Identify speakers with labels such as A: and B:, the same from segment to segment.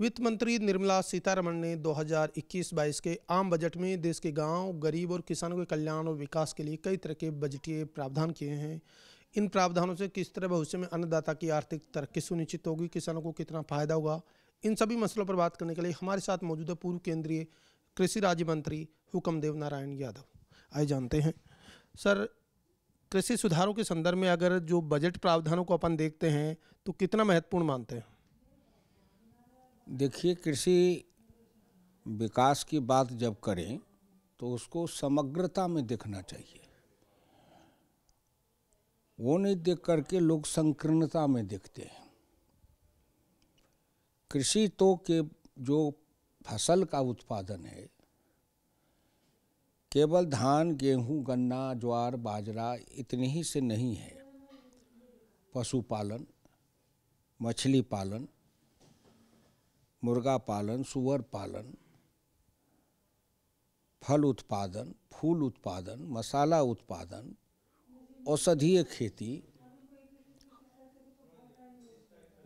A: वित्त मंत्री निर्मला सीतारमण ने 2021-22 के आम बजट में देश के गांव, गरीब और किसानों के कल्याण और विकास के लिए कई तरह के बजटीय प्रावधान किए हैं। इन प्रावधानों से किस तरह भविष्य में अन्नदाता की आर्थिक तरक्की सुनिश्चित होगी, किसानों को कितना फायदा होगा, इन सभी मसलों पर बात करने के लिए हमारे साथ मौजूद है पूर्व केंद्रीय कृषि राज्य मंत्री हुक्मदेव नारायण यादव। आइए जानते हैं सर, कृषि सुधारों के संदर्भ में अगर जो बजट प्रावधानों को अपन देखते हैं तो कितना महत्वपूर्ण मानते हैं?
B: देखिए, कृषि विकास की बात जब करें तो उसको समग्रता में देखना चाहिए। वो नहीं देख करके लोग संकीर्णता में देखते हैं। कृषि तो के जो फसल का उत्पादन है, केवल धान, गेहूं, गन्ना, ज्वार, बाजरा इतने ही से नहीं है। पशुपालन, मछली पालन, मुर्गा पालन, सुअर पालन, फल उत्पादन, फूल उत्पादन, मसाला उत्पादन, औषधीय खेती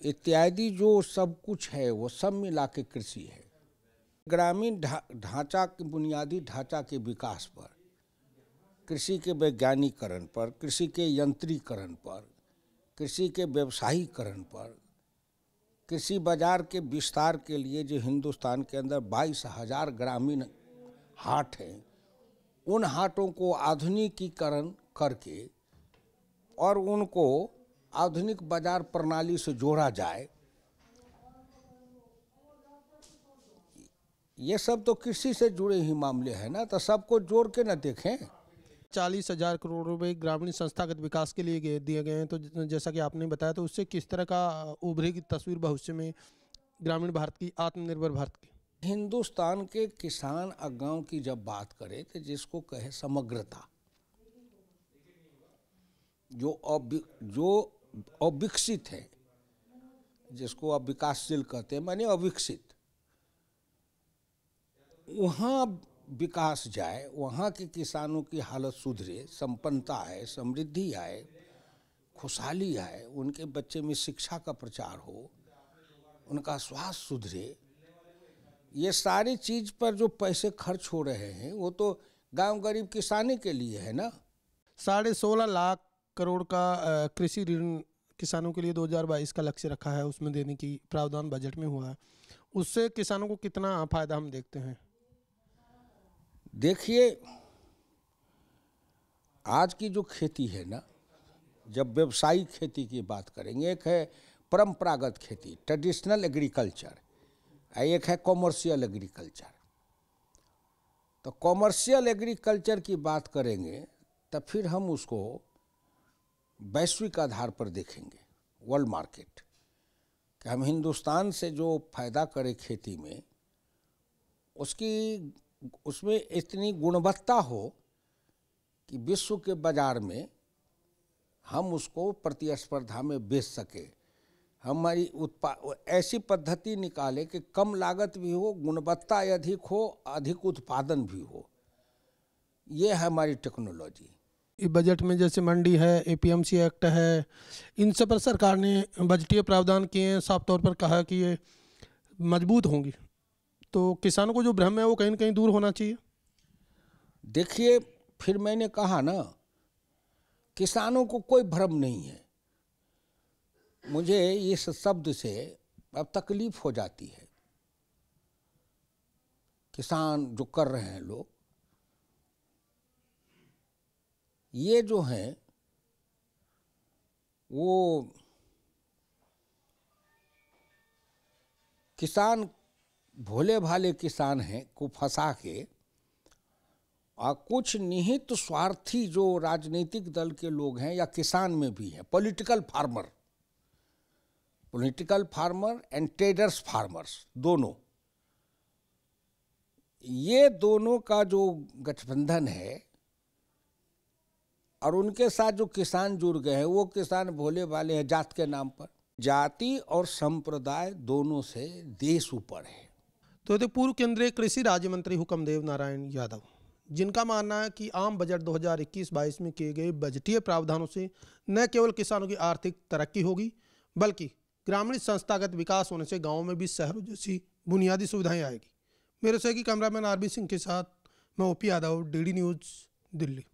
B: इत्यादि जो सब कुछ है वो सब मिला के कृषि है। ग्रामीण ढांचा के बुनियादी ढांचा के विकास पर, कृषि के वैज्ञानिकरण पर, कृषि के यंत्रीकरण पर, कृषि के व्यवसायीकरण पर, कृषि बाजार के विस्तार के लिए जो हिंदुस्तान के अंदर 22,000 ग्रामीण हाट हैं, उन हाटों को आधुनिकीकरण करके और उनको आधुनिक बाजार प्रणाली से जोड़ा जाए, ये सब तो कृषि से जुड़े ही मामले हैं ना। तो सबको जोड़ के न देखें।
A: 40,000 करोड़ रुपए ग्रामीण संस्थागत विकास के लिए दिए गए हैं, तो जैसा कि आपने बताया, तो उससे किस तरह का उभरेगी तस्वीर भविष्य में ग्रामीण भारत की, आत्मनिर्भर भारत की?
B: हिंदुस्तान के किसान और गांव की जब बात करें तो जिसको कहे समग्रता, जो अविकसित है, जिसको अब विकासशील कहते हैं, माने अविकसित, वहाँ विकास जाए, वहाँ के किसानों की हालत सुधरे, संपन्नता आए, समृद्धि आए, खुशहाली आए, उनके बच्चे में शिक्षा का प्रचार हो, उनका स्वास्थ्य सुधरे, ये सारी चीज़ पर जो पैसे खर्च हो रहे हैं वो तो गांव गरीब किसानी के लिए है ना।
A: 16.5 लाख करोड़ का कृषि ऋण किसानों के लिए 2022 का लक्ष्य रखा है, उसमें देने की प्रावधान बजट में हुआ है। उससे किसानों को कितना फायदा हम देखते हैं?
B: देखिए, आज की जो खेती है ना, जब व्यवसायिक खेती की बात करेंगे, एक है परंपरागत खेती, ट्रेडिशनल एग्रीकल्चर, एक है कॉमर्शियल एग्रीकल्चर। तो कॉमर्शियल एग्रीकल्चर की बात करेंगे तो फिर हम उसको वैश्विक आधार पर देखेंगे, वर्ल्ड मार्केट, कि हम हिंदुस्तान से जो फायदा करें खेती में, उसमें इतनी गुणवत्ता हो कि विश्व के बाजार में हम उसको प्रतिस्पर्धा में बेच सके। हमारी ऐसी पद्धति निकाले कि कम लागत भी हो, गुणवत्ता अधिक हो, अधिक उत्पादन भी हो। ये है हमारी टेक्नोलॉजी।
A: इस बजट में जैसे मंडी है, एपीएमसी एक्ट है, इन सब पर सरकार ने बजटीय प्रावधान किए हैं, साफ तौर पर कहा कि ये मजबूत होंगी, तो किसानों को जो भ्रम है वो कहीं ना कहीं दूर होना चाहिए।
B: देखिए, फिर मैंने कहा ना, किसानों को कोई भ्रम नहीं है। मुझे इस शब्द से अब तकलीफ हो जाती है। किसान जो कर रहे हैं लोग, ये जो हैं वो किसान भोले भाले किसान हैं को फंसा के, और कुछ निहित स्वार्थी जो राजनीतिक दल के लोग हैं या किसान में भी हैं, political farmer and traders farmers, दोनों, ये दोनों का जो गठबंधन है और उनके साथ जो किसान जुड़ गए हैं, वो किसान भोले भाले हैं जात के नाम पर। जाति और संप्रदाय दोनों से देश ऊपर है।
A: तो पूर्व केंद्रीय कृषि राज्य मंत्री हुक्मदेव नारायण यादव, जिनका मानना है कि आम बजट 2021-22 में किए गए बजटीय प्रावधानों से न केवल किसानों की आर्थिक तरक्की होगी, बल्कि ग्रामीण संस्थागत विकास होने से गाँव में भी शहरों जैसी बुनियादी सुविधाएं आएगी। मेरे सहयोगी कैमरामैन आरबी सिंह के साथ मैं OP Yadav, DD news, Delhi.